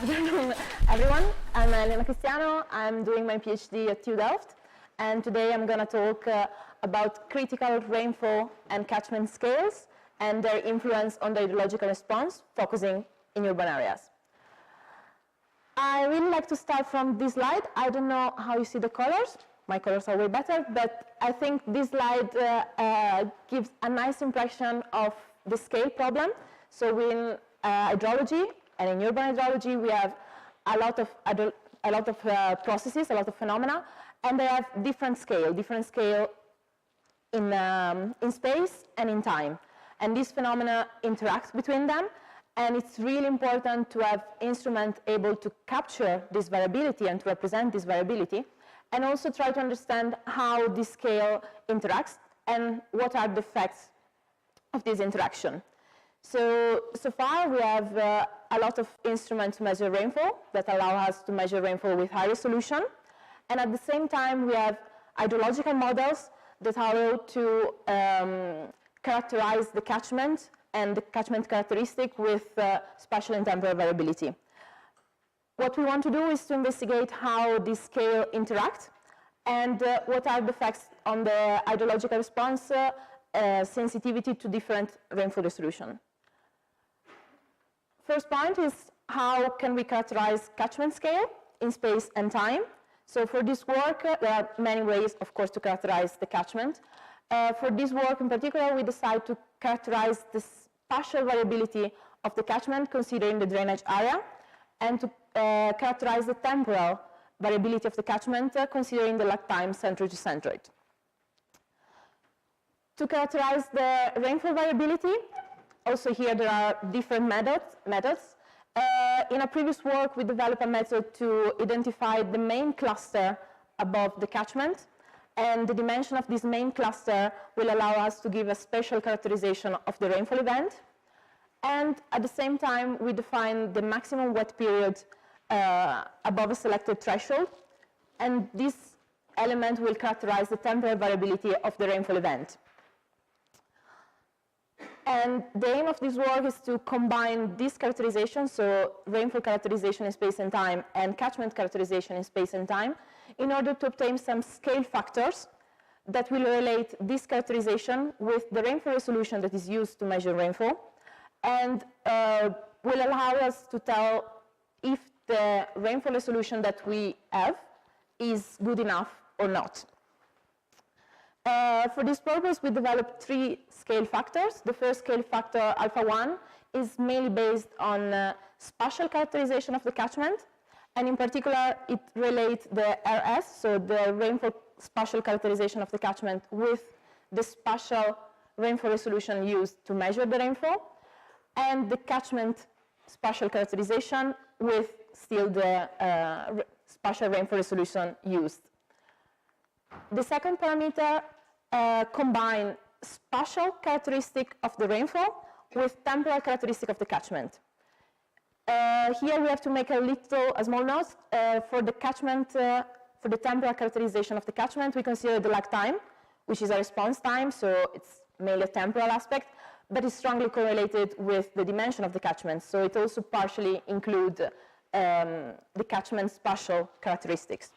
afternoon, everyone. I'm Cristiano. I'm doing my PhD at TU Delft, and today I'm going to talk about critical rainfall and catchment scales and their influence on the hydrological response, focusing in urban areas. I really like to start from this slide. I don't know how you see the colors. My colors are way better, but I think this slide gives a nice impression of the scale problem. So in hydrology and in urban hydrology, we have a lot of processes, a lot of phenomena, and they have different scale in space and in time. And these phenomena interact between them, and it's really important to have instruments able to capture this variability and to represent this variability, and also try to understand how this scale interacts and what are the effects of this interaction. So far we have a lot of instruments to measure rainfall that allow us to measure rainfall with high resolution. And at the same time, we have hydrological models that allow to characterize the catchment and the catchment characteristic with spatial and temporal variability. What we want to do is to investigate how this scale interacts and what are the effects on the hydrological response sensitivity to different rainfall resolution. First point is how can we characterize catchment scale in space and time. So for this work, there are many ways, of course, to characterize the catchment. For this work in particular, we decide to characterize the spatial variability of the catchment considering the drainage area, and to characterize the temporal variability of the catchment considering the lag time centroid to centroid. To characterize the rainfall variability, also here there are different methods. In a previous work, we developed a method to identify the main cluster above the catchment, and the dimension of this main cluster will allow us to give a spatial characterization of the rainfall event. And at the same time, we define the maximum wet period above a selected threshold, and this element will characterize the temporal variability of the rainfall event. And the aim of this work is to combine this characterization, so rainfall characterization in space and time and catchment characterization in space and time, in order to obtain some scale factors that will relate this characterization with the rainfall resolution that is used to measure rainfall, and will allow us to tell if the rainfall resolution that we have is good enough or not. For this purpose, we developed 3 scale factors. The first scale factor, alpha 1, is mainly based on spatial characterization of the catchment, and in particular, it relates the RS, so the rainfall spatial characterization of the catchment, with the spatial rainfall resolution used to measure the rainfall, and the catchment spatial characterization with still the spatial rainfall resolution used. The second parameter combines spatial characteristic of the rainfall with temporal characteristic of the catchment. Here we have to make a small note. For the catchment, for the temporal characterization of the catchment, we consider the lag time, which is a response time, so it's mainly a temporal aspect, but it's strongly correlated with the dimension of the catchment, so it also partially includes the catchment spatial characteristics.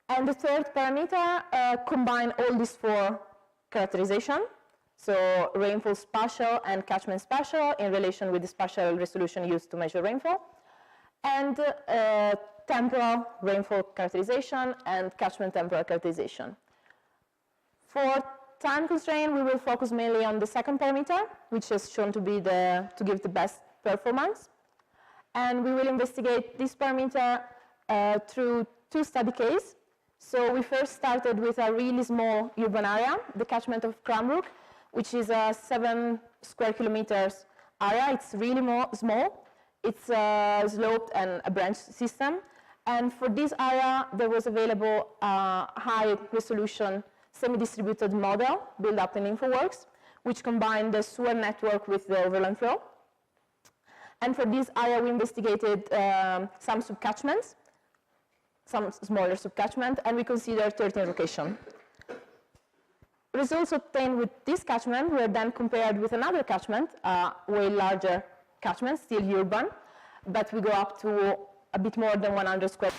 And the third parameter combines all these 4 characterizations, so rainfall spatial and catchment spatial in relation with the spatial resolution used to measure rainfall, and temporal rainfall characterization and catchment temporal characterization. For time constraint, we will focus mainly on the second parameter, which is shown to be to give the best performance. And we will investigate this parameter through 2 study cases. So we first started with a really small urban area, the catchment of Cranbrook, which is a 7 square kilometers area. It's really small. It's a sloped and a branch system. And for this area, there was available a high resolution semi-distributed model built up in InfoWorks, which combined the sewer network with the overland flow. And for this area, we investigated some subcatchments, some smaller subcatchment, and we considered 13 locations. Results obtained with this catchment were then compared with another catchment, a way larger catchment, still urban, but we go up to a bit more than 100 square.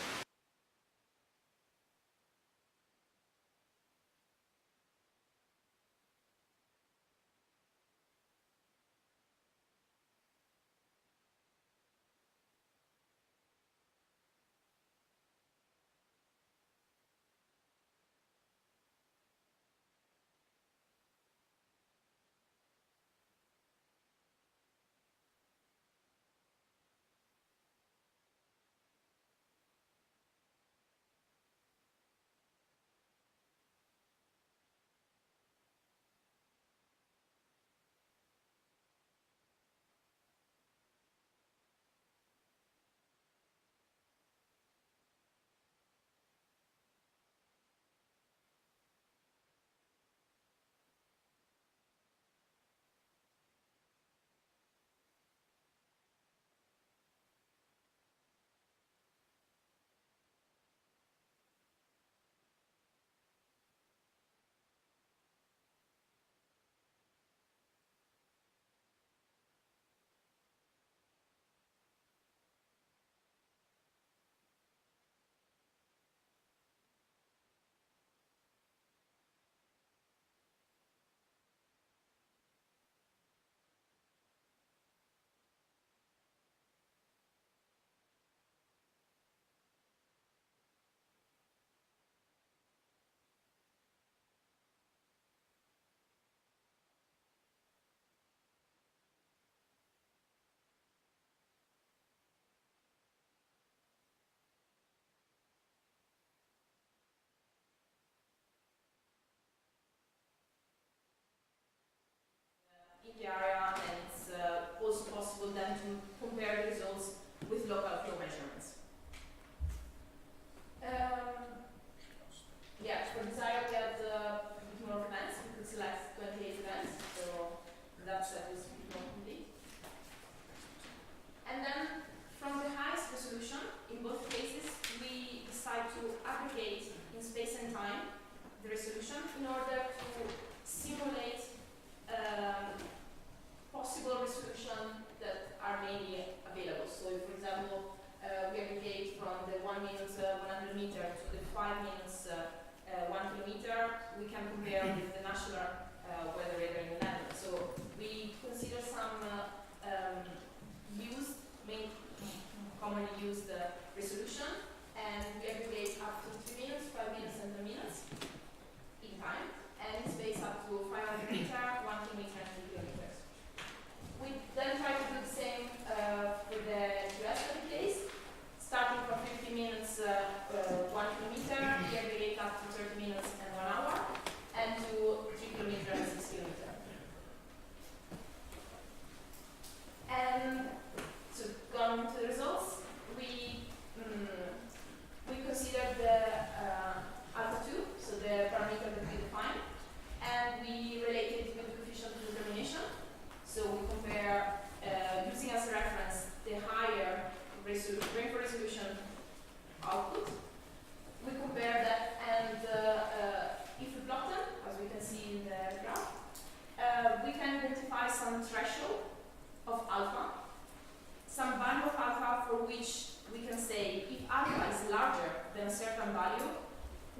In the area, and it's also possible then to compare the results with local flow measurements. Yeah, for this area we had a bit more events. We could select 28 events, so that set was a bit more complete. And then from the highest resolution, in both cases, we decide to aggregate in space and time the resolution in order to simulate possible resolution that are mainly available. So if, for example, we aggregate from the 1 minus 100 meter to the 5 minus 1 kilometer, we can compare with the national weather radar in the Netherlands. So we consider some commonly used resolution, and we aggregate up to 3 minutes, 5 minutes, and 10 minutes in time, and in space up to 500 meter, 1 kilometer, and 2 kilometers. We then try to do the same for the US study case, starting from 50 minutes, 1 kilometer, we aggregate up to 30 minutes and 1 hour, and to 3 kilometers and 6 kilometers. And so going to the results, we consider the alpha 2, so the parameter that we define, and we relate it with the coefficient of determination. So we compare, using as a reference, the higher rainfall resolution output. We compare that, and if we plot them, as we can see in the graph, we can identify some threshold of alpha, some value of alpha for which we can say if alpha is larger than a certain value,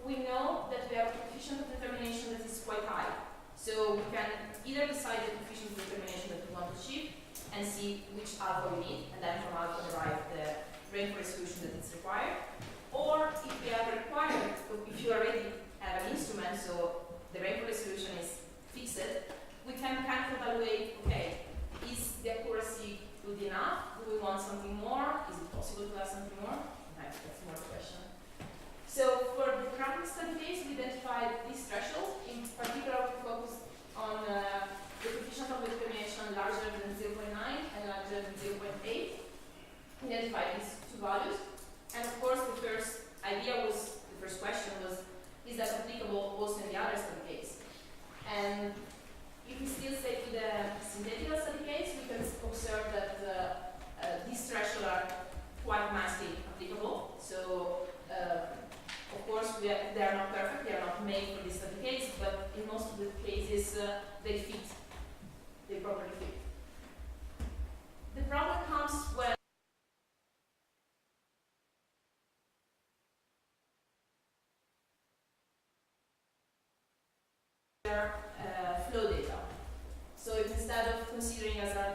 we know that we have a coefficient of determination that is quite high. So we can either decide the coefficient of determination that we want to achieve and see which alpha we need, and then from alpha derive the rainfall resolution that is required. Or if we are required, if you already have an instrument, so the rainfall resolution is fixed, we can kind of evaluate, okay, is the accuracy good enough? Do we want something more? Is it possible to have something more? That's more the question. So for the traffic study case, we identified this threshold. In particular, we focused on the coefficient of determination larger than 0.9 and larger than 0.8. We identified these two values. And of course, the first question was, is that applicable also in the other study case? And if we still stay to the synthetical study case, we can observe that these thresholds are quite nicely applicable. So, of course, they are not perfect, they are not made for this study case, but in most of the cases, they fit, they properly fit. The problem comes when consider flow data. So if instead of considering as the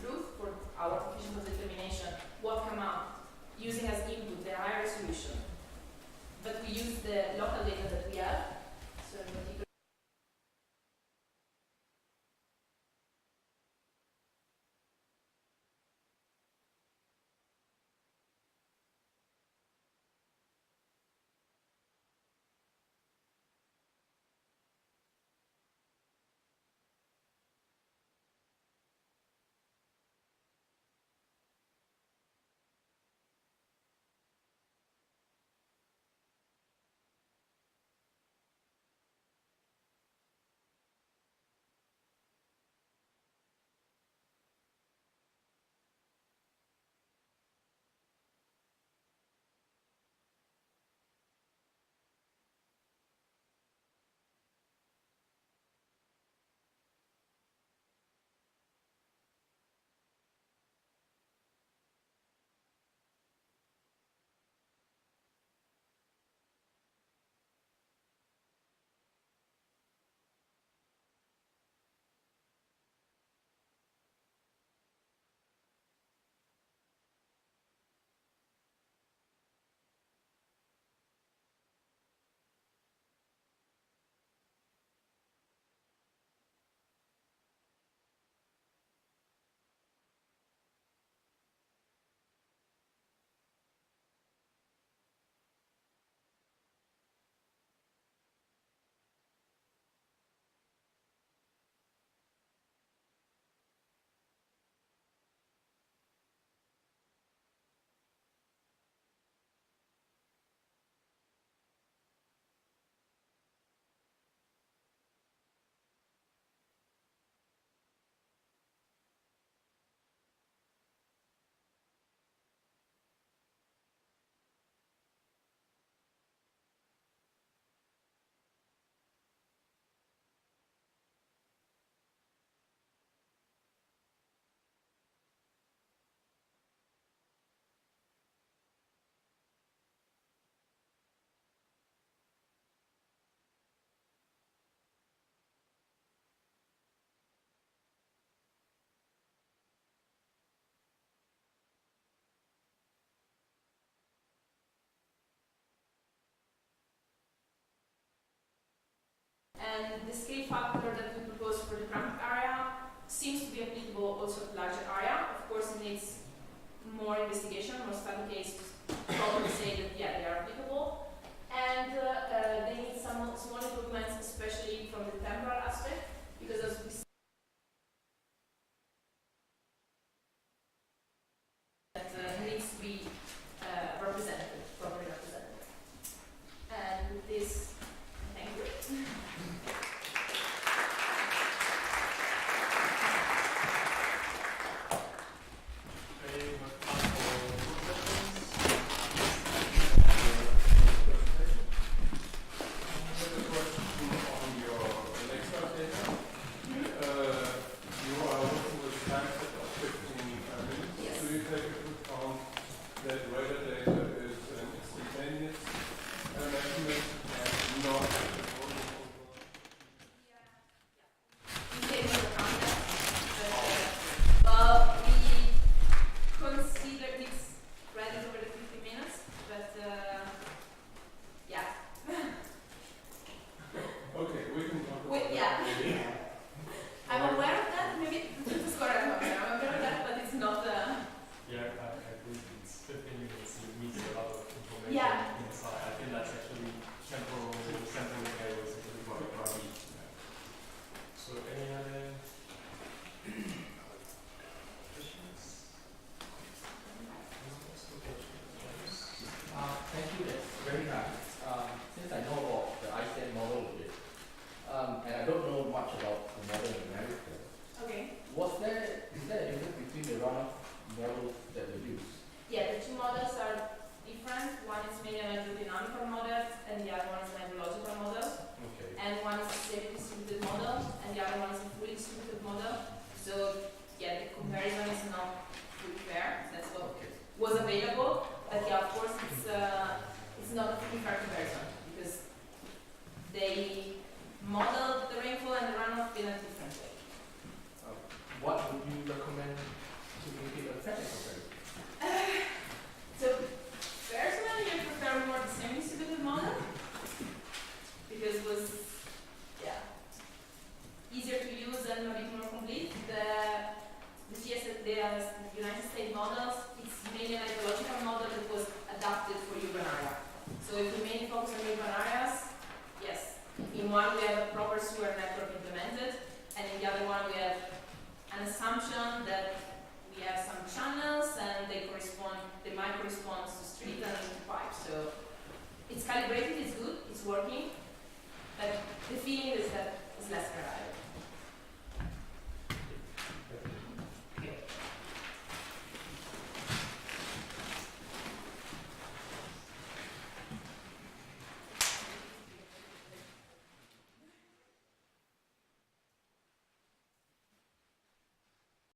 truth for our coefficient of determination, what come out, using as input the high resolution, but we use the local data that we have, so in particular, and the scale factor that we propose for the cramped area seems to be applicable also to larger area. Of course, it needs more investigation, more study case to probably say that, yeah, they are applicable. And they need some small improvements, especially from the temporal aspect, because as we see, that needs to be represented, properly represented. And with this, thank you. It's not a fully fair comparison because they recommend to people technical thing? So personally, I prefer more the semi-distributed model because it was easier to use and a bit more complete. The United States models, it's mainly an hydrological model that was adapted for urban area. So if we mainly focus on urban areas, yes, in one we have a proper sewer network implemented, and in the other one we have an assumption that we have some channels and they might correspond to street and to pipe. So it's calibrated, it's good, it's working, but the feeling is that it's less reliable.